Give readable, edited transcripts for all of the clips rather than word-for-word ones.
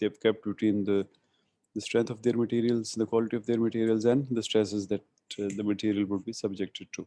they've kept between the strength of their materials, the quality of their materials, and the stresses that the material would be subjected to.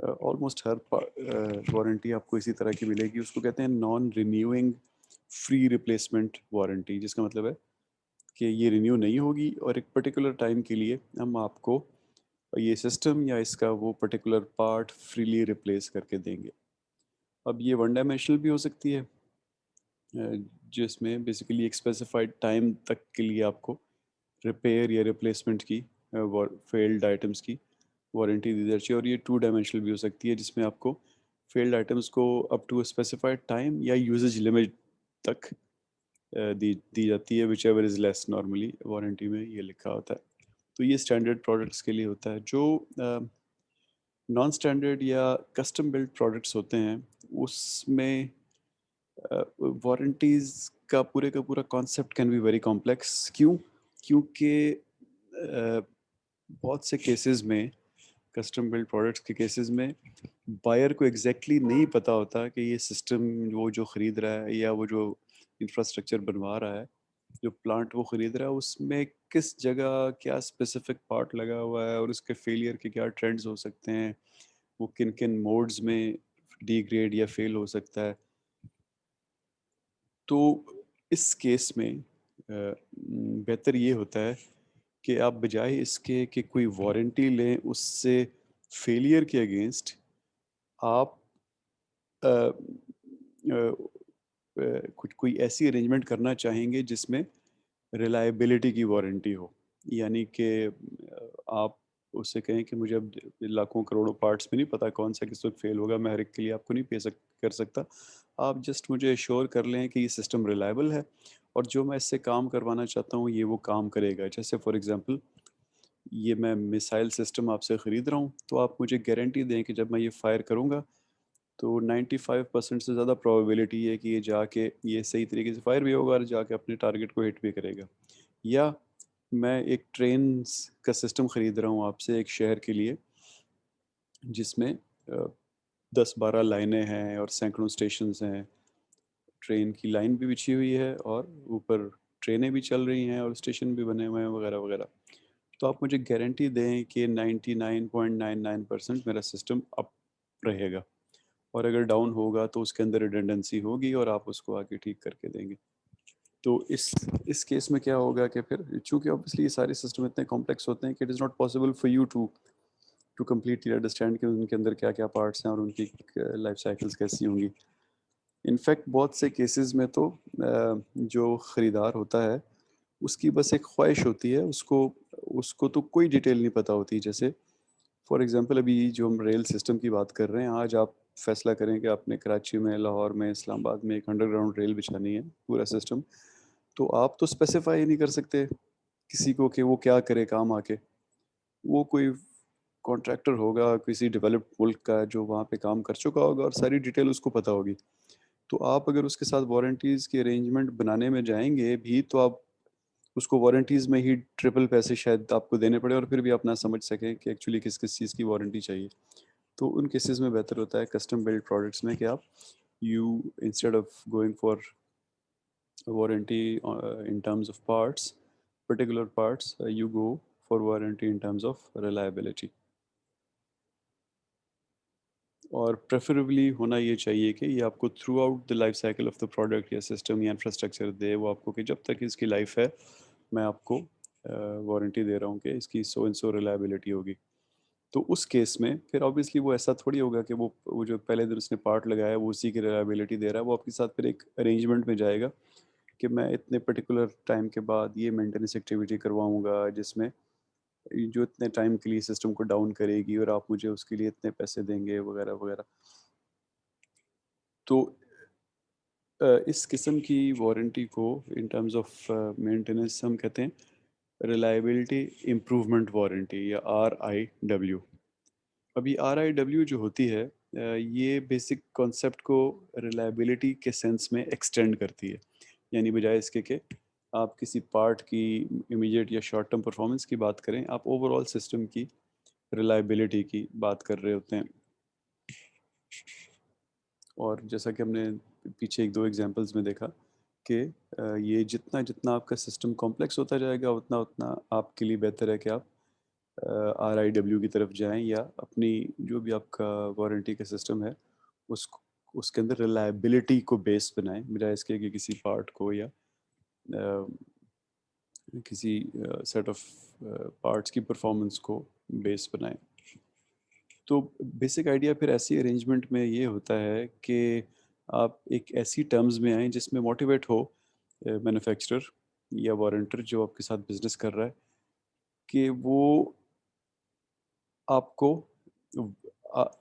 Almost Hare warranty آپ کو اسی طرح کی ملے گی. اس کو کہتے ہیں نان رینیوئنگ فری ریپلیسمنٹ وارنٹی, جس کا مطلب ہے کہ یہ رینیو نہیں ہوگی اور ایک پرٹیکولر ٹائم کے لیے ہم آپ کو یہ سسٹم یا اس کا وہ پرٹیکولر پارٹ فریلی ریپلیس کر کے دیں گے. اب یہ ون ڈائمینشنل بھی ہو سکتی ہے, جس میں بیسیکلی ایک اسپیسیفائڈ ٹائم تک کے لیے آپ کو ریپیئر یا ریپلیسمنٹ کی فیلڈ آئٹمس کی وارنٹی دی جاتی ہے. اور یہ ٹو ڈائمینشنل بھی ہو سکتی ہے, جس میں آپ کو فیلڈ آئٹمس کو up to a specified time یا یوزیج لمٹ تک دی جاتی ہے, whichever is less. Normally warranty میں یہ لکھا ہوتا ہے. تو یہ اسٹینڈرڈ پروڈکٹس کے لیے ہوتا ہے. جو نان اسٹینڈرڈ یا کسٹم بلڈ پروڈکٹس ہوتے ہیں اس میں وارنٹیز کا پورا concept can be very complex. کیونکہ بہت سے کیسز میں, کسٹم بلڈ پروڈکٹس کے کیسز میں, بائر کو ایگزیکٹلی نہیں پتہ ہوتا کہ یہ سسٹم وہ جو خرید رہا ہے یا وہ جو انفراسٹرکچر بنوا رہا ہے, جو پلانٹ وہ خرید رہا ہے, اس میں کس جگہ کیا اسپیسیفک پارٹ لگا ہوا ہے اور اس کے فیلئر کے کیا ٹرینڈز ہو سکتے ہیں, وہ کن کن موڈز میں ڈی گریڈ یا فیل ہو سکتا ہے. تو اس کیس میں بہتر یہ ہوتا ہے کہ آپ بجائے اس کے کہ کوئی وارنٹی لیں, اس سے فیلئر کے اگینسٹ آپ کوئی ایسی ارینجمنٹ کرنا چاہیں گے جس میں ریلائبلٹی کی وارنٹی ہو. یعنی کہ آپ اس سے کہیں کہ مجھے اب لاکھوں کروڑوں پارٹس میں نہیں پتا کون سا کس وقت فیل ہوگا, میں ہر ایک کے لیے آپ کو نہیں کر سکتا. آپ جسٹ مجھے ایشور کر لیں کہ یہ سسٹم ریلائبل ہے اور جو میں اس سے کام کروانا چاہتا ہوں یہ وہ کام کرے گا. جیسے فار ایگزامپل یہ میں میسائل سسٹم آپ سے خرید رہا ہوں, تو آپ مجھے گارنٹی دیں کہ جب میں یہ فائر کروں گا تو 95% سے زیادہ پروبیبلٹی ہے کہ یہ جا کے یہ صحیح طریقے سے فائر بھی ہوگا اور جا کے اپنے ٹارگٹ کو ہٹ بھی کرے گا. یا میں ایک ٹرین کا سسٹم خرید رہا ہوں آپ سے ایک شہر کے لیے, جس میں 10-12 لائنیں ہیں اور سینکڑوں اسٹیشنز ہیں. ٹرین کی لائن بھی بچھی ہوئی ہے اور اوپر ٹرینیں بھی چل رہی ہیں اور اسٹیشن بھی بنے ہوئے ہیں وغیرہ وغیرہ. تو آپ مجھے گارنٹی دیں کہ 99.99% میرا سسٹم اپ رہے گا, اور اگر ڈاؤن ہوگا تو اس کے اندر ریڈنڈنسی ہوگی اور آپ اس کو آگے ٹھیک کر کے دیں گے. تو اس کیس میں کیا ہوگا کہ پھر چونکہ اوبیسلی یہ سارے سسٹم اتنے کمپلیکس ہوتے ہیں کہ it is not possible for you to completely understand کہ ان کے اندر کیا کیا پارٹس ہیں اور ان کی لائف سائیکلز کیسی ہوں گی. انفیکٹ بہت سے کیسز میں تو جو خریدار ہوتا ہے اس کی بس ایک خواہش ہوتی ہے, اس کو تو کوئی ڈیٹیل نہیں پتہ ہوتی. جیسے فار ایگزامپل ابھی جو ہم ریل سسٹم کی بات کر رہے ہیں, آج آپ فیصلہ کریں کہ آپ نے کراچی میں, لاہور میں, اسلام آباد میں ایک انڈر گراؤنڈ ریل بچھانی ہے پورا سسٹم, تو آپ تو اسپیسیفائی ہی نہیں کر سکتے کسی کو کہ وہ کیا کرے کام آ کے. وہ کوئی کانٹریکٹر ہوگا کسی ڈیولپڈ ملک کا جو وہاں پہ کام کر چکا ہوگا اور ساری ڈیٹیل اس کو پتہ ہوگی. تو آپ اگر اس کے ساتھ وارنٹیز کے ارینجمنٹ بنانے میں جائیں گے بھی تو آپ اس کو وارنٹیز میں ہی ٹرپل پیسے شاید آپ کو دینے پڑے اور پھر بھی آپ نہ سمجھ سکیں کہ ایکچولی کس کس چیز کی وارنٹی چاہیے. تو ان کیسز میں بہتر ہوتا ہے کسٹم بلڈ پروڈکٹس میں کہ آپ you instead of going for warranty in terms of parts, particular parts, you go for warranty in terms of reliability. اور پریفریبلی ہونا یہ چاہیے کہ یہ آپ کو through out the life cycle of the product یا سسٹم یا انفراسٹرکچر دے وہ آپ کو کہ جب تک اس کی لائف ہے میں آپ کو وارنٹی دے رہا ہوں کہ اس کی سو اینڈ سو ریلائبلٹی ہوگی. تو اس کیس میں پھر آبویسلی وہ ایسا تھوڑی ہوگا کہ وہ جو پہلے دن اس نے پارٹ لگایا وہ اسی کی ریلائبلٹی دے رہا ہے. وہ آپ کے ساتھ پھر ایک ارینجمنٹ میں جائے گا کہ میں اتنے پرٹیکولر ٹائم کے بعد یہ مینٹیننس ایکٹیویٹی کرواؤں گا جس میں جو اتنے ٹائم کے لیے سسٹم کو ڈاؤن کرے گی اور آپ مجھے اس کے لیے اتنے پیسے دیں گے وغیرہ وغیرہ. تو اس قسم کی وارنٹی کو ان ٹرمز آف مینٹیننس ہم کہتے ہیں ریلائبلٹی امپروومنٹ وارنٹی یا RIW. ابھی RIW جو ہوتی ہے یہ بیسک کانسیپٹ کو ریلائبلٹی کے سینس میں ایکسٹینڈ کرتی ہے. یعنی بجائے اس کے کہ آپ کسی پارٹ کی امیجیٹ یا شارٹ ٹرم پرفارمنس کی بات کریں, آپ اوور آل سسٹم کی ریلائبلٹی کی بات کر رہے ہوتے ہیں. اور جیسا کہ ہم نے پیچھے ایک دو ایگزامپلس میں دیکھا کہ یہ جتنا آپ کا سسٹم کمپلیکس ہوتا جائے گا اتنا آپ کے لیے بہتر ہے کہ آپ RIW کی طرف جائیں یا اپنی جو بھی آپ کا وارنٹی کا سسٹم ہے اس کے اندر ریلائبلٹی کو بیس بنائیں بجائے اس کے کہ کسی پارٹ کو یا کسی سیٹ آف پارٹس کی پرفارمنس کو بیس بنائیں. تو بیسک آئیڈیا پھر ایسی ارینجمنٹ میں یہ ہوتا ہے کہ آپ ایک ایسی ٹرمز میں آئیں جس میں موٹیویٹ ہو مینوفیکچرر یا وارنٹر جو آپ کے ساتھ بزنس کر رہا ہے کہ وہ آپ کو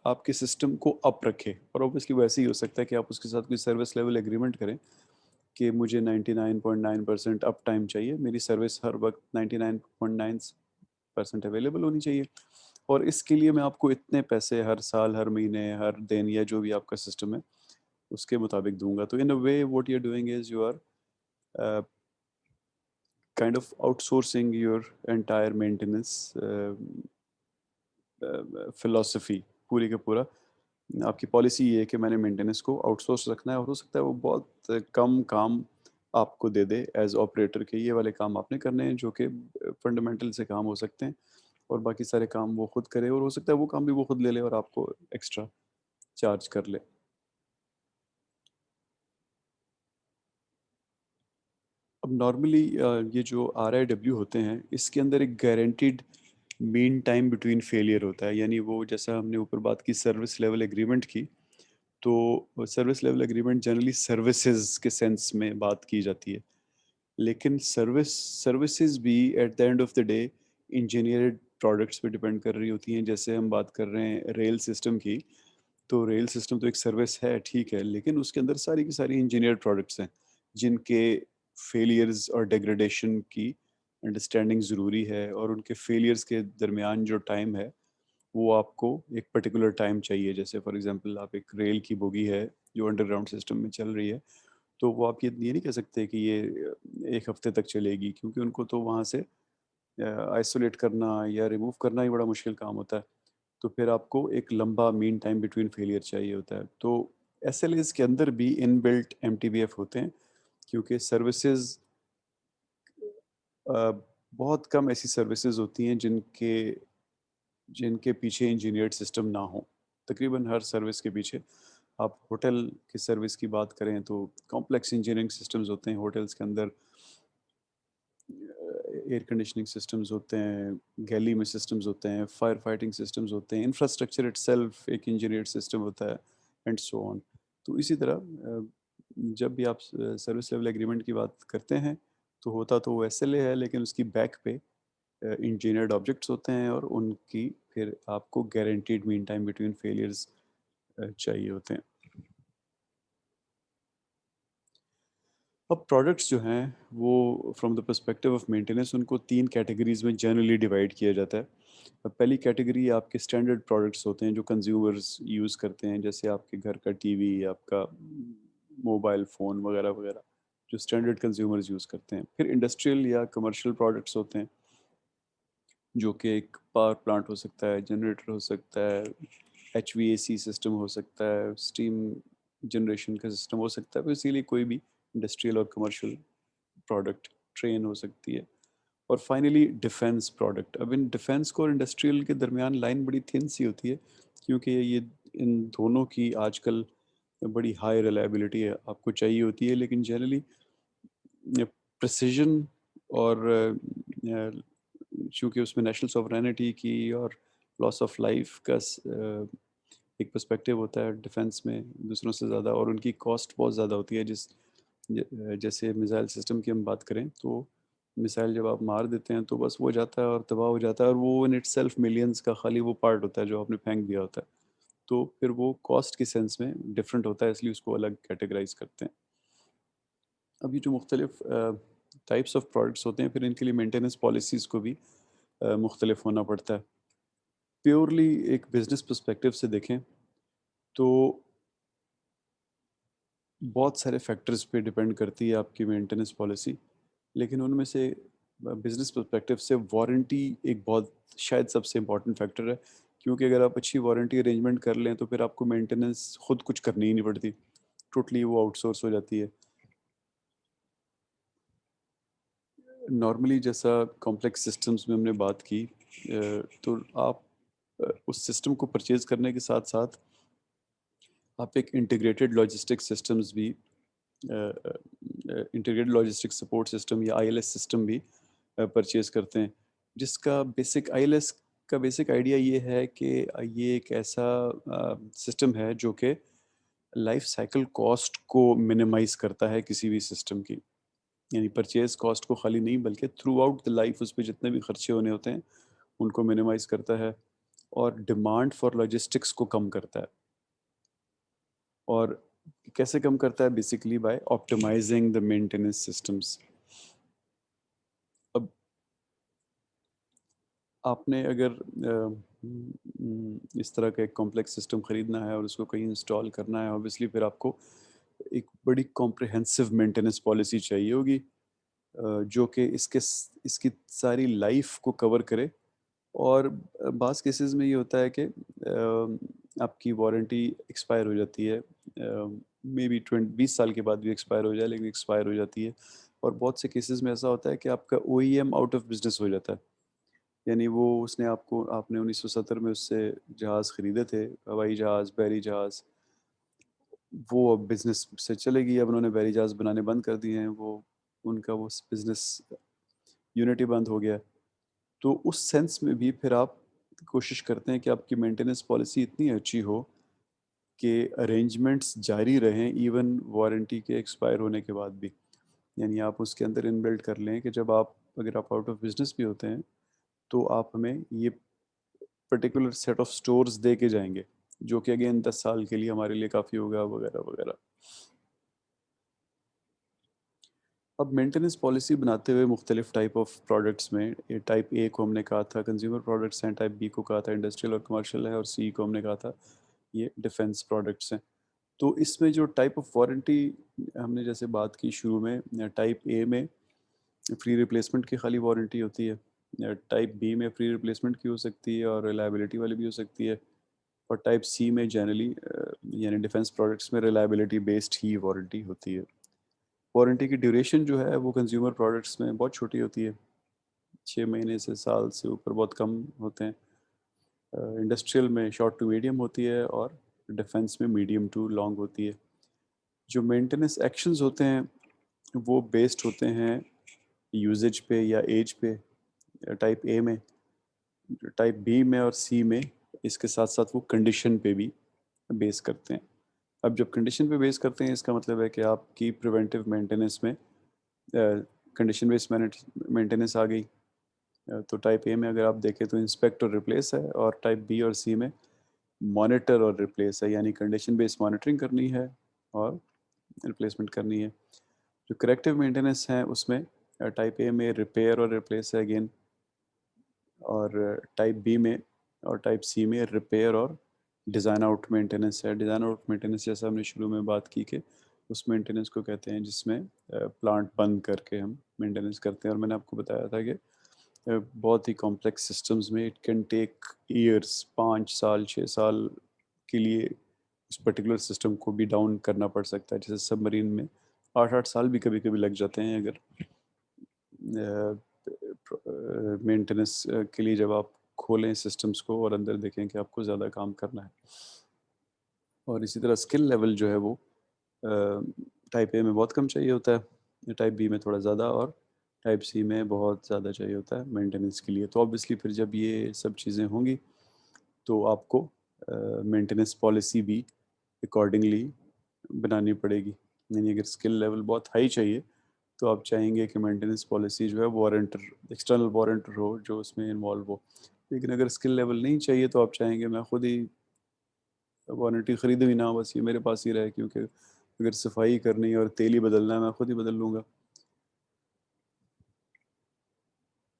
آپ کے سسٹم کو اپ رکھے. اور اوبیسلی وہ ایسے ہی ہو سکتا ہے کہ آپ اس کے ساتھ کوئی سروس لیول ایگریمنٹ کریں کہ مجھے 99.9% اپ ٹائم چاہیے, میری سروس ہر وقت 99.9% اویلیبل ہونی چاہیے, اور اس کے لیے میں آپ کو اتنے پیسے ہر سال, ہر مہینے, ہر دن یا جو بھی آپ کا سسٹم ہے اس کے مطابق دوں گا. تو in a way what you are doing is you are kind of outsourcing your entire maintenance philosophy. پوری کا پورا آپ کی پالیسی یہ ہے کہ میں نے مینٹیننس کو آؤٹ سورس رکھنا ہے, اور ہو سکتا ہے وہ بہت کم کام آپ کو دے دے ایز آپریٹر کے, یہ والے کام آپ نے کرنے ہیں جو کہ فنڈامنٹل سے کام ہو سکتے ہیں, اور باقی سارے کام وہ خود کرے, اور ہو سکتا ہے وہ کام بھی وہ خود لے لے اور آپ کو ایکسٹرا چارج کر لے. اب نارملی یہ جو RIW ہوتے ہیں اس کے اندر ایک guaranteed mean time between failure ہوتا ہے, یعنی وہ جیسا ہم نے اوپر بات کی سروس لیول ایگریمنٹ کی, تو service level agreement generally services کے سینس میں بات کی جاتی ہے, لیکن سروسز بھی at the end of the day engineered products پہ ڈپینڈ کر رہی ہوتی ہیں. جیسے ہم بات کر رہے ہیں ریل سسٹم کی, تو ریل سسٹم تو ایک سروس ہے ٹھیک ہے, لیکن اس کے اندر ساری کی ساری انجینئرڈ پروڈکٹس ہیں جن کے فیلیئرز اور ڈیگریڈیشن کی انڈرسٹینڈنگ ضروری ہے, اور ان کے فیلیئرز کے درمیان جو ٹائم ہے وہ آپ کو ایک پرٹیکولر ٹائم چاہیے. جیسے فار ایگزامپل آپ ایک ریل کی بوگی ہے جو انڈر گراؤنڈ سسٹم میں چل رہی ہے, تو وہ آپ یہ نہیں کہہ سکتے کہ یہ ایک ہفتے تک چلے گی, کیونکہ ان کو تو وہاں سے آئسولیٹ کرنا یا ریموو کرنا ہی بڑا مشکل کام ہوتا ہے. تو پھر آپ کو ایک لمبا مین ٹائم بٹوین فیلئر چاہیے ہوتا ہے. تو SLAs کے اندر بھی ان بلٹ MTBF ہوتے ہیں, کیونکہ سروسز بہت کم ایسی سروسز ہوتی ہیں جن کے پیچھے انجینئرڈ سسٹم نہ ہوں. تقریباً ہر سروس کے پیچھے, آپ ہوٹل کی سروس کی بات کریں تو کمپلیکس انجینئرنگ سسٹمز ہوتے ہیں ہوٹلس کے اندر, ایئر کنڈیشننگ سسٹمز ہوتے ہیں, گیلی میں سسٹمز ہوتے ہیں, فائر فائٹنگ سسٹمز ہوتے ہیں, انفراسٹرکچر اٹ سیلف ایک انجینئرڈ سسٹم ہوتا ہے, اینڈ سو آن. تو اسی طرح جب بھی آپ سروس لیول ایگریمنٹ کی بات کرتے ہیں تو ہوتا تو وہ SLA ہے, لیکن اس کی بیک پہ انجینئرڈ آبجیکٹس ہوتے ہیں, اور ان کی پھر آپ کو guaranteed mean time between failures چاہیے ہوتے ہیں. اب پروڈکٹس جو ہیں وہ from the perspective of maintenance ان کو 3 کیٹیگریز میں جنرلی ڈیوائڈ کیا جاتا ہے. پہلی کیٹیگری آپ کے اسٹینڈرڈ پروڈکٹس ہوتے ہیں جو کنزیومرز یوز کرتے ہیں, جیسے آپ کے گھر کا ٹی وی, آپ کا موبائل فون وغیرہ وغیرہ, جو اسٹینڈرڈ کنزیومرز یوز کرتے ہیں. پھر انڈسٹریل یا کمرشل پروڈکٹس ہوتے ہیں جو کہ ایک پاور پلانٹ ہو سکتا ہے, جنریٹر ہو سکتا ہے, HVAC سسٹم ہو سکتا ہے, اسٹیم جنریشن کا سسٹم ہو سکتا ہے, اسی لیے کوئی بھی انڈسٹریل اور کمرشل پروڈکٹ, ٹرین ہو سکتی ہے. اور فائنلی ڈیفینس پروڈکٹ. اب ان ڈیفینس کو اور انڈسٹریل کے درمیان لائن بڑی تھن سی ہوتی ہے, کیونکہ یہ ان دونوں کی آج کل بڑی ہائی ریلائبلٹی ہے آپ کو چاہیے ہوتی ہے, لیکن جنرلی پریسیژن اور چونکہ اس میں نیشنل سوورینٹی کی اور لاس آف لائف کا ایک پرسپیکٹیو ہوتا ہے ڈیفینس میں دوسروں سے زیادہ, اور ان کی کاسٹ بہت زیادہ ہوتی ہے. جیسے میزائل سسٹم کی ہم بات کریں تو میسائل جب آپ مار دیتے ہیں تو بس وہ جاتا ہے اور تباہ ہو جاتا ہے, اور وہ ان اٹ سیلف ملینز کا خالی وہ پارٹ ہوتا ہے جو آپ نے پھینک دیا ہوتا ہے. تو پھر وہ کاسٹ کے سینس میں ڈفرینٹ ہوتا ہے, اس لیے اس کو الگ کیٹیگرائز کرتے ہیں. ابھی جو مختلف ٹائپس آف پروڈکٹس ہوتے ہیں پھر ان کے لیے مینٹیننس پالیسیز کو بھی مختلف ہونا پڑتا ہے. پیورلی ایک بزنس پرسپیکٹیو سے دیکھیں تو بہت سارے فیکٹرز پہ ڈپینڈ کرتی ہے آپ کی مینٹیننس پالیسی, لیکن ان میں سے بزنس پرسپیکٹیو سے وارنٹی ایک بہت شاید سب سے امپورٹنٹ فیکٹر ہے, کیونکہ اگر آپ اچھی وارنٹی ارینجمنٹ کر لیں تو پھر آپ کو مینٹیننس خود کچھ کرنی ہی نہیں پڑتی, ٹوٹلی وہ آؤٹ سورس ہو جاتی ہے. نارملی جیسا کمپلیکس سسٹمز میں ہم نے بات کی تو آپ اس سسٹم کو پرچیز کرنے کے ساتھ ساتھ آپ ایک انٹیگریٹڈ لاجسٹک سسٹمز بھی انٹیگریٹڈ لاجسٹک سپورٹ سسٹم یا آئی ایل ایس سسٹم بھی پرچیز کرتے ہیں، جس کا بیسک آئی ایل ایس کا بیسک آئیڈیا یہ ہے کہ یہ ایک ایسا سسٹم ہے جو کہ لائف سائیکل کاسٹ کو منیمائز کرتا ہے کسی بھی سسٹم کی، یعنی پرچیز کاسٹ کو خالی نہیں بلکہ تھرو آؤٹ دا لائف اس پہ جتنے بھی خرچے ہونے ہوتے ہیں ان کو منیمائز کرتا ہے، اور ڈیمانڈ فار لاجسٹکس کو کم کرتا ہے۔ اور کیسے کم کرتا ہے؟ Basically by optimising the maintenance systems. اب آپ نے اگر اس طرح کا ایک کمپلیکس سسٹم خریدنا ہے اور اس کو کہیں انسٹال کرنا ہے، اوبیسلی پھر آپ کو ایک بڑی کمپریہنسو مینٹیننس پالیسی چاہیے ہوگی جو کہ اس کی ساری لائف کو کور کرے۔ اور بعض کیسز میں یہ ہوتا ہے کہ آپ کی وارنٹی ایکسپائر ہو جاتی ہے، مے بی 20 سال کے بعد بھی ایکسپائر ہو جائے، لیکن ایکسپائر ہو جاتی ہے۔ اور بہت سے کیسز میں ایسا ہوتا ہے کہ آپ کا O E M out of business ہو جاتا ہے، یعنی وہ اس نے آپ نے 1970 میں اس سے جہاز خریدے تھے، ہوائی جہاز، بحری جہاز، وہ اب بزنس سے چلے گی، اب انہوں نے بحری جہاز بنانے بند کر دیے ہیں، وہ ان کا وہ بزنس یونٹی بند ہو گیا۔ تو اس سینس میں بھی پھر آپ کوشش کرتے ہیں کہ آپ کی مینٹیننس پالیسی اتنی اچھی ہو کہ ارینجمنٹس جاری رہیں ایون وارنٹی کے ایکسپائر ہونے کے بعد بھی، یعنی آپ اس کے اندر ان بلڈ کر لیں کہ جب اگر آپ آؤٹ آف بزنس بھی ہوتے ہیں تو آپ ہمیں یہ پرٹیکولر سیٹ آف سٹورز دے کے جائیں گے جو کہ اگین 10 سال کے لیے ہمارے لیے کافی ہوگا، وغیرہ وغیرہ۔ اب مینٹیننس پالیسی بناتے ہوئے مختلف ٹائپ آف پروڈکٹس میں، ٹائپ اے کو ہم نے کہا تھا کنزیومر پروڈکٹس ہیں، ٹائپ بی کو کہا تھا انڈسٹریل اور کمرشل ہے، اور سی کو ہم نے کہا تھا یہ ڈیفنس پروڈکٹس ہیں۔ تو اس میں جو ٹائپ آف وارنٹی ہم نے جیسے بات کی شروع میں، ٹائپ اے میں فری ریپلیسمنٹ کی خالی وارنٹی ہوتی ہے، ٹائپ بی میں فری ریپلیسمنٹ کی ہو سکتی ہے اور ریلائبلٹی والی بھی ہو سکتی ہے، اور ٹائپ سی میں جنرلی یعنی ڈیفنس پروڈکٹس میں ریلائبلٹی بیسڈ ہی وارنٹی ہوتی ہے۔ وارنٹی کی ڈیوریشن جو ہے وہ کنزیومر پروڈکٹس میں بہت چھوٹی ہوتی ہے، 6 مہینے سے سال سے اوپر بہت کم ہوتے ہیں، انڈسٹریل میں شارٹ ٹو میڈیم ہوتی ہے، اور ڈیفنس میں میڈیم ٹو لانگ ہوتی ہے۔ جو مینٹیننس ایکشنز ہوتے ہیں وہ بیسڈ ہوتے ہیں یوزیج پہ یا ایج پہ، ٹائپ اے میں، ٹائپ بی میں اور سی میں اس کے ساتھ ساتھ وہ کنڈیشن پہ بھی بیس کرتے ہیں۔ اب جب کنڈیشن پہ بیس کرتے ہیں اس کا مطلب ہے کہ آپ کی پریونٹیو مینٹیننس میں کنڈیشن بیس مینٹیننس آ گئی، تو ٹائپ اے میں اگر آپ دیکھیں تو انسپیکٹ اور ریپلیس ہے، اور ٹائپ بی اور سی میں مانیٹر اور ریپلیس ہے، یعنی کنڈیشن بیس مانیٹرنگ کرنی ہے اور ریپلیسمنٹ کرنی ہے۔ جو کریکٹیو مینٹیننس ہیں اس میں ٹائپ اے میں ریپیئر اور ریپلیس ہے اگین، اور ٹائپ بی میں اور ٹائپ سی میں ریپیئر اور ڈیزائن آؤٹ مینٹیننس ہے۔ ڈیزائن آؤٹ مینٹیننس جیسا ہم نے شروع میں بات کی کہ اس مینٹیننس کو کہتے ہیں جس میں پلانٹ بند کر کے ہم مینٹیننس کرتے ہیں، اور میں نے آپ کو بتایا تھا کہ بہت ہی کمپلیکس سسٹمز میں اٹ کین ٹیک ایئرس، 5 سال 6 سال کے لیے اس پرٹیکولر سسٹم کو بھی ڈاؤن کرنا پڑ سکتا ہے، جیسے سب مرین میں 8 8 سال بھی کبھی کبھی لگ جاتے ہیں اگر مینٹیننس کے لیے جب آپ کھولیں سسٹمز کو اور اندر دیکھیں کہ آپ کو زیادہ کام کرنا ہے۔ اور اسی طرح اسکل لیول جو ہے وہ ٹائپ اے میں بہت کم چاہیے ہوتا ہے، ٹائپ بی میں تھوڑا زیادہ، اور ٹائپ سی میں بہت زیادہ چاہیے ہوتا ہے مینٹیننس کے لیے۔ تو آبویسلی پھر جب یہ سب چیزیں ہوں گی تو آپ کو مینٹیننس پالیسی بھی اکارڈنگلی بنانی پڑے گی، یعنی اگر اسکل لیول بہت ہائی چاہیے تو آپ چاہیں گے کہ مینٹیننس پالیسی جو ہے وارنٹر، ایکسٹرنل وارنٹر ہو جو اس میں انوالو ہو، لیکن اگر اسکل لیول نہیں چاہیے تو آپ چاہیں گے میں خود ہی وارنٹی خریدوں ہی نہ، بس یہ میرے پاس ہی رہے، کیونکہ اگر صفائی کرنی ہے اور تیل ہی بدلنا ہے میں خود ہی بدل لوں گا۔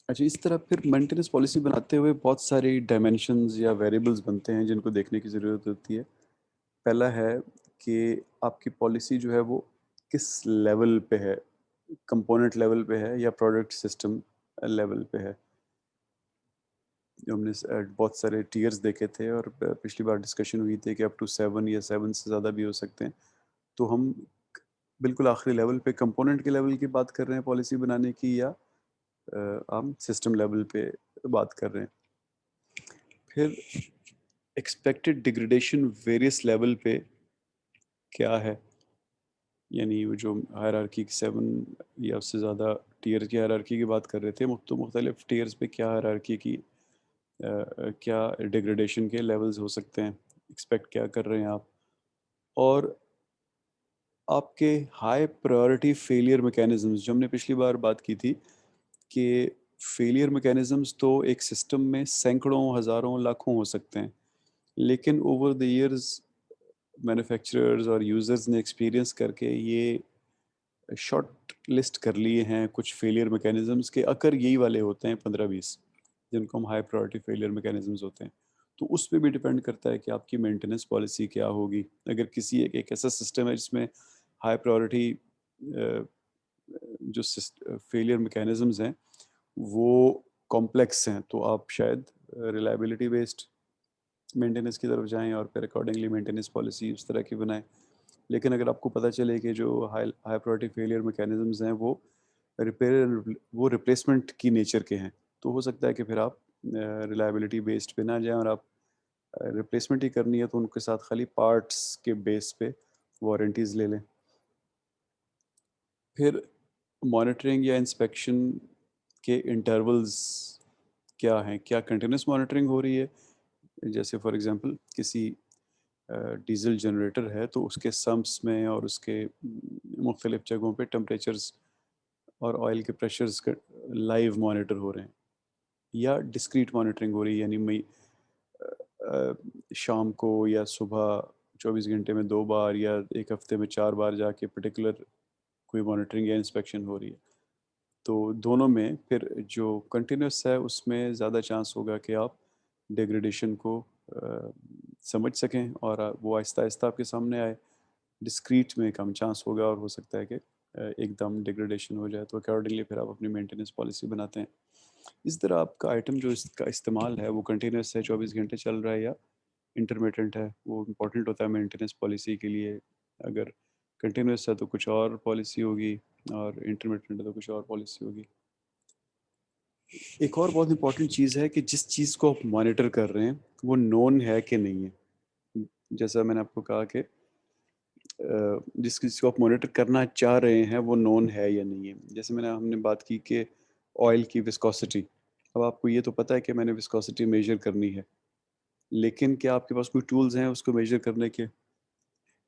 اچھا، اس طرح پھر مینٹیننس پالیسی بناتے ہوئے بہت ساری ڈائمینشنز یا ویریبلز بنتے ہیں جن کو دیکھنے کی ضرورت ہوتی ہے۔ پہلا ہے کہ آپ کی پالیسی جو ہے وہ کس لیول پہ ہے، کمپوننٹ لیول پہ ہے یا پروڈکٹ سسٹم لیول پہ ہے۔ جو ہم نے بہت سارے ٹیئرز دیکھے تھے، اور پچھلی بار ڈسکشن ہوئی تھی کہ اپ ٹو 7 یا 7 سے زیادہ بھی ہو سکتے ہیں، تو ہم بالکل آخری لیول پہ کمپوننٹ کے لیول کی بات کر رہے ہیں پالیسی بنانے کی، یا ہم سسٹم لیول پہ بات کر رہے ہیں۔ پھر ایکسپیکٹڈ ڈیگریڈیشن ویریس لیول پہ کیا ہے، یعنی وہ جو ہائرارکی 7 یا اس سے زیادہ ٹیئر کی ہائرارکی کی بات کر رہے تھے، مختلف ٹیئرز پہ کیا ہائرارکی کی کیا ڈیگریڈیشن کے لیولز ہو سکتے ہیں، ایکسپیکٹ کیا کر رہے ہیں آپ، اور آپ کے ہائی پرائورٹی فیلئر میکینزمز جو ہم نے پچھلی بار بات کی تھی کہ فیلئر میکینزمز تو ایک سسٹم میں سینکڑوں، ہزاروں، لاکھوں ہو سکتے ہیں، لیکن اوور دی ایئرز مینوفیکچررز اور یوزرز نے ایکسپیرینس کر کے یہ شارٹ لسٹ کر لیے ہیں کچھ فیلئر میکینزمز کے، اکر یہی والے ہوتے ہیں 15-20 جن کو ہم ہائی پرائورٹی فیلئر میکینزمز ہوتے ہیں. تو اس پہ بھی ڈیپینڈ کرتا ہے کہ آپ کی مینٹیننس پالیسی کیا ہوگی. اگر کسی ایک ایسا سسٹم ہے جس میں ہائی پرائورٹی جو فیلئر میکینزمز ہیں وہ کمپلیکس ہیں تو آپ شاید ریلائبلٹی بیسڈ مینٹیننس کی طرف جائیں اور پھر اکارڈنگلی مینٹیننس پالیسی اس طرح کی بنائیں. لیکن اگر آپ کو پتہ چلے کہ جو ہائی پرائورٹی فیلئر میکینزمز ہیں وہ ریپلیسمنٹ کی نیچر کے ہیں تو ہو سکتا ہے کہ پھر آپ ریلائبلٹی بیسڈ پہ نہ جائیں اور آپ ریپلیسمنٹ ہی کرنی ہے تو ان کے ساتھ خالی پارٹس کے بیس پہ وارنٹیز لے لیں. پھر مانیٹرنگ یا انسپیکشن کے انٹرولز کیا ہیں، کیا کنٹینیوس مانیٹرنگ ہو رہی ہے، جیسے فار ایگزامپل کسی ڈیزل جنریٹر ہے تو اس کے سمپس میں اور اس کے مختلف جگہوں پہ ٹمپریچرز اور آئل کے پریشرز کا لائیو مانیٹر ہو رہے ہیں، یا ڈسکریٹ مانیٹرنگ ہو رہی ہے، یعنی شام کو یا صبح 24 گھنٹے میں 2 بار یا ایک ہفتے میں 4 بار جا کے پرٹیکولر کوئی مانیٹرنگ یا انسپیکشن ہو رہی ہے. تو دونوں میں پھر جو کنٹینیوس ہے اس میں زیادہ چانس ہوگا کہ آپ ڈیگریڈیشن کو سمجھ سکیں اور وہ آہستہ آہستہ آپ کے سامنے آئے. ڈسکریٹ میں کم چانس ہوگا اور ہو سکتا ہے کہ ایک دم ڈیگریڈیشن ہو جائے، تو اکارڈنگلی پھر آپ اپنی مینٹیننس پالیسی بناتے ہیں. اس طرح آپ کا آئٹم جو اس کا استعمال ہے وہ کنٹینیوس ہے، 24 گھنٹے چل رہا ہے، یا انٹرمیٹنٹ ہے، وہ امپورٹنٹ ہوتا ہے مینٹیننس پالیسی کے لیے. اگر کنٹینیوس ہے تو کچھ اور پالیسی ہوگی اور انٹرمیٹنٹ ہے تو کچھ اور پالیسی ہوگی. ایک اور بہت امپورٹنٹ چیز ہے کہ جس چیز کو آپ مانیٹر کر رہے ہیں وہ نون ہے کہ نہیں ہے. جیسا میں نے آپ کو کہا کہ جس چیز کو آپ مانیٹر کرنا چاہ رہے ہیں وہ نون ہے یا نہیں ہے. جیسے ہم نے بات کی کہ آئل کی وسکوسٹی. اب آپ کو یہ تو پتہ ہے کہ میں نے وسکوسٹی میجر کرنی ہے، لیکن کیا آپ کے پاس کوئی ٹولز ہیں اس کو میجر کرنے کے؟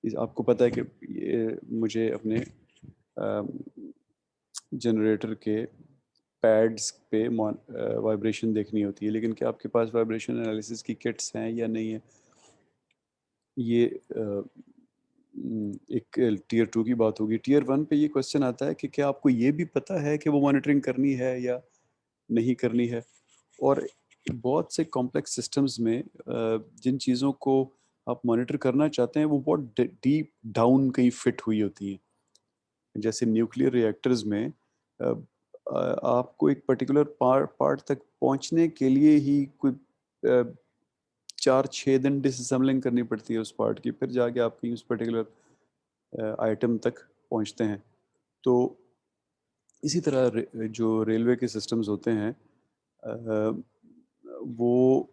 آپ کو پتہ ہے کہ مجھے اپنے جنریٹر کے پیڈز پہ وائبریشن دیکھنی ہوتی ہے، لیکن کیا آپ کے پاس وائبریشن انالیسس کی کٹس ہیں یا نہیں ہیں؟ یہ ایک ٹیئر 2 کی بات ہوگی. ٹیئر 1 پہ یہ کوشچن آتا ہے کہ کیا آپ کو یہ بھی پتہ ہے کہ وہ مانیٹرنگ کرنی ہے یا نہیں کرنی ہے. اور بہت سے کمپلیکس سسٹمز میں جن چیزوں کو آپ مانیٹر کرنا چاہتے ہیں وہ بہت ڈیپ ڈاؤن کہیں فٹ ہوئی ہوتی ہیں. جیسے نیوکلیر ری ایکٹرز میں آپ کو ایک پرٹیکولر پارٹ تک پہنچنے کے لیے ہی کوئی 4-6 دن ڈس اسمبلنگ کرنی پڑتی ہے اس پارٹ کی، پھر جا کے آپ کی اس پرٹیکولر آئٹم تک پہنچتے ہیں. تو اسی طرح جو ریلوے کے سسٹمز ہوتے ہیں وہ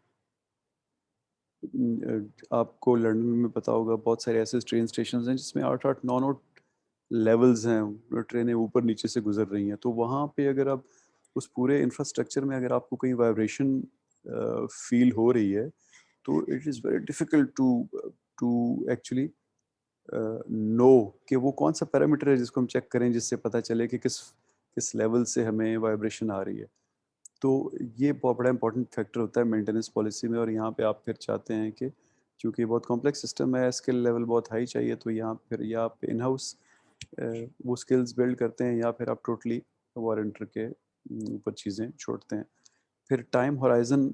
آپ کو لندن میں پتہ ہوگا بہت سارے ایسے ٹرین اسٹیشنز ہیں جس میں 8-9 لیولز ہیں، ٹرینیں اوپر نیچے سے گزر رہی ہیں. تو وہاں پہ اگر آپ اس پورے انفراسٹرکچر میں اگر آپ کو کہیں وائبریشن فیل ہو رہی ہے تو it is very difficult to actually know کہ وہ کون سا پیرامیٹر ہے جس کو ہم چیک کریں جس سے پتہ چلے کہ کس لیول سے ہمیں وائبریشن آ رہی ہے. تو یہ بہت بڑا امپورٹنٹ فیکٹر ہوتا ہے مینٹیننس پالیسی میں. اور یہاں پہ آپ پھر چاہتے ہیں کہ چونکہ بہت کمپلیکس سسٹم ہے، اسکل لیول بہت ہائی چاہیے، تو یہاں پھر یا آپ ان ہاؤس وہ اسکلز بلڈ کرتے ہیں یا پھر آپ ٹوٹلی وارنٹر کے اوپر چیزیں چھوڑتے ہیں. پھر ٹائم ہورائزن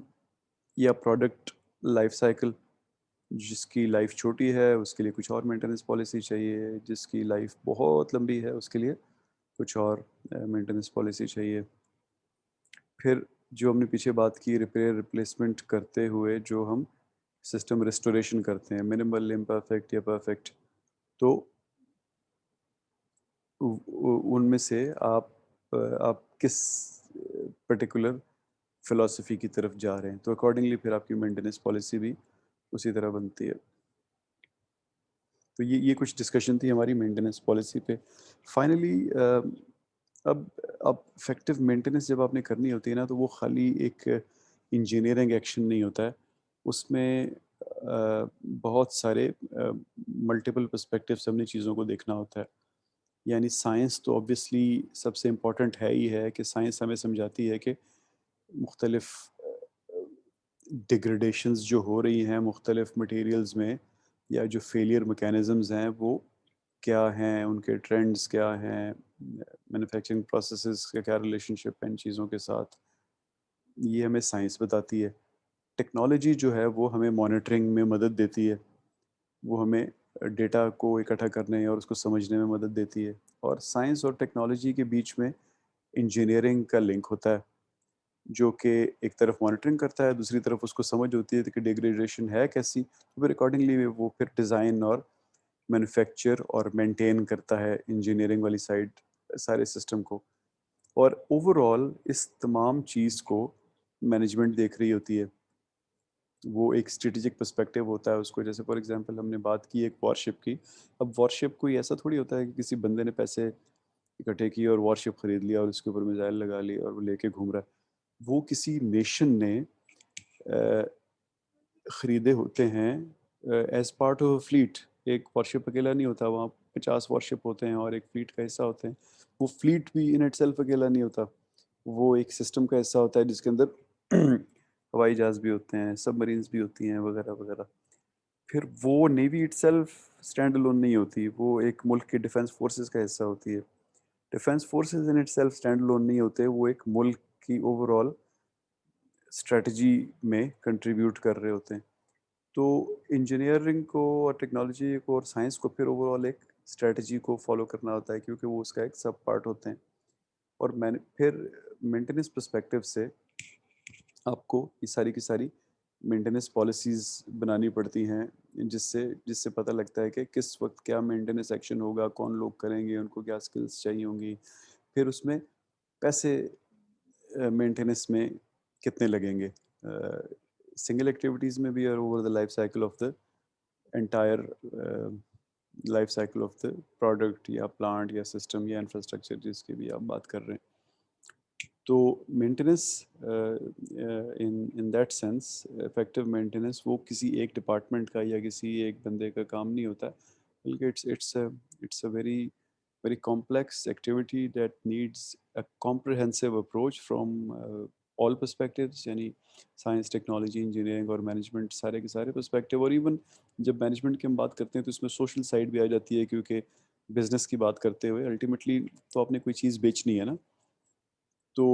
یا پروڈکٹ لائف سائیکل، جس کی لائف چھوٹی ہے اس کے لیے کچھ اور مینٹیننس پالیسی چاہیے، جس کی لائف بہت لمبی ہے اس کے لیے کچھ اور مینٹیننس پالیسی چاہیے. پھر جو ہم نے پیچھے بات کی ریپیئر ریپلیسمنٹ کرتے ہوئے جو ہم سسٹم ریسٹوریشن کرتے ہیں، منیمل، امپرفیکٹ یا پرفیکٹ، تو ان میں سے آپ کس پرٹیکولر فلاسفی کی طرف جا رہے ہیں، تو اکارڈنگلی پھر آپ کی مینٹیننس پالیسی بھی اسی طرح بنتی ہے. تو یہ کچھ ڈسکشن تھی ہماری مینٹیننس پالیسی پہ. فائنلی اب افیکٹو مینٹیننس جب آپ نے کرنی ہوتی ہے نا، تو وہ خالی ایک انجینئرنگ ایکشن نہیں ہوتا ہے، اس میں بہت سارے ملٹیپل پرسپیکٹیوز ہم نے چیزوں کو دیکھنا ہوتا ہے. یعنی سائنس تو آبویسلی سب سے امپورٹنٹ ہے ہی ہے، کہ سائنس ہمیں سمجھاتی ہے کہ مختلف ڈیگریڈیشنز جو ہو رہی ہیں مختلف مٹیریلز میں، یا جو فیلئر میکینزمز ہیں وہ کیا ہیں، ان کے ٹرینڈز کیا ہیں، مینوفیکچرنگ پروسیسز کا کیا ریلیشن شپ ہے ان چیزوں کے ساتھ، یہ ہمیں سائنس بتاتی ہے. ٹیکنالوجی جو ہے وہ ہمیں مانیٹرنگ میں مدد دیتی ہے، وہ ہمیں ڈیٹا کو اکٹھا کرنے اور اس کو سمجھنے میں مدد دیتی ہے. اور سائنس اور ٹیکنالوجی کے بیچ میں انجینئرنگ کا لنک ہوتا ہے، جو کہ ایک طرف مانیٹرنگ کرتا ہے، دوسری طرف اس کو سمجھ ہوتی ہے کہ ڈیگریڈیشن ہے کیسی، تو پھر اکارڈنگلی وہ پھر ڈیزائن اور مینوفیکچر اور مینٹین کرتا ہے انجینئرنگ والی سائڈ سارے سسٹم کو. اور اوور آل اس تمام چیز کو مینجمنٹ دیکھ رہی ہوتی ہے، وہ ایک اسٹریٹجک پرسپیکٹیو ہوتا ہے اس کو. جیسے فار ایگزامپل ہم نے بات کی ایک وارشپ کی، اب وارشپ کوئی ایسا تھوڑی ہوتا ہے کہ کسی بندے نے پیسے اکٹھے کیے اور وارشپ خرید لیا اور اس کے اوپر میزائل لگا لی اور وہ لے کے گھوم رہا ہے. وہ کسی نیشن نے خریدے ہوتے ہیں ایز پارٹ آف فلیٹ. ایک وارشپ اکیلا نہیں ہوتا، وہاں 50 وارشپ ہوتے ہیں اور ایک فلیٹ کا حصہ ہوتے ہیں. وہ فلیٹ بھی ان اٹ سیلف اکیلا نہیں ہوتا، وہ ایک سسٹم کا حصہ ہوتا ہے جس کے اندر ہوائی جہاز بھی ہوتے ہیں، سب مرینز بھی ہوتی ہیں وغیرہ وغیرہ. پھر وہ navy it self stand alone نہیں ہوتی، وہ ایک ملک کے ڈیفینس فورسز کا حصہ ہوتی ہے. Defence forces in it self stand alone نہیں ہوتے، وہ ایک ملک کی اوور آل اسٹریٹجی میں کنٹریبیوٹ کر رہے ہوتے ہیں. تو انجینئرنگ کو اور ٹیکنالوجی کو اور سائنس کو پھر اوور آل ایک اسٹریٹجی کو فالو کرنا ہوتا ہے، کیونکہ وہ اس کا ایک سب پارٹ ہوتے ہیں. اور میں نے پھر مینٹیننس پرسپیکٹیو سے آپ کو یہ ساری کی ساری مینٹیننس پالیسیز بنانی پڑتی ہیں، جس سے پتہ لگتا ہے کہ کس وقت کیا مینٹیننس ایکشن ہوگا، کون لوگ کریں گے، ان کو کیا سکلز چاہیے ہوں گی، پھر اس میں پیسے مینٹیننس میں کتنے لگیں گے سنگل ایکٹیویٹیز میں بھی اور over the life cycle of the entire life cycle of the product یا پلانٹ یا سسٹم یا انفراسٹرکچر جس کی بھی آپ بات کر رہے ہیں. تو maintenance in that sense effective maintenance وہ کسی ایک ڈپارٹمنٹ کا یا کسی ایک بندے کا کام نہیں ہوتا، بلکہ it's a very very complex activity that needs a comprehensive approach from all perspectives, یعنی سائنس، ٹیکنالوجی، انجینئرنگ اور مینجمنٹ سارے کے سارے پرسپیکٹیو. اور ایون جب مینجمنٹ کی ہم بات کرتے ہیں تو اس میں سوشل سائڈ بھی آ جاتی ہے، کیونکہ بزنس کی بات کرتے ہوئے الٹیمیٹلی تو آپ نے کوئی چیز بیچنی ہے نا، تو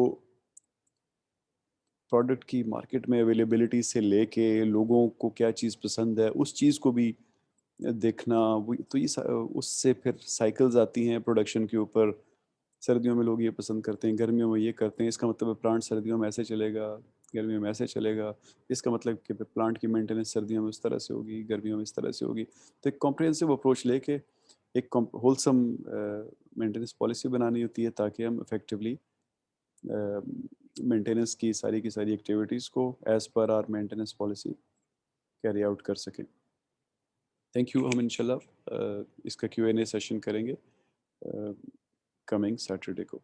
پروڈکٹ کی مارکیٹ میں اویلیبلٹی سے لے کے لوگوں کو کیا چیز پسند ہے اس چیز کو بھی دیکھنا. تو یہ اس سے پھر سائیکلز آتی ہیں پروڈکشن کے اوپر. سردیوں میں لوگ یہ پسند کرتے ہیں، گرمیوں میں یہ کرتے ہیں، اس کا مطلب پلانٹ سردیوں میں ایسے چلے گا، گرمیوں میں ایسے چلے گا. اس کا مطلب کہ پلانٹ کی مینٹیننس سردیوں میں اس طرح سے ہوگی، گرمیوں میں اس طرح سے ہوگی. تو ایک کمپریہنسو اپروچ لے کے ایک ہولسم مینٹیننس پالیسی بنانی ہوتی ہے، تاکہ ہم افیکٹولی مینٹیننس کی ساری ایکٹیویٹیز کو as per our maintenance policy carry out کر سکیں. Thank you. ہم انشاءاللہ اس کا Q&A سیشن کریں گے کمنگ سیٹرڈے کو.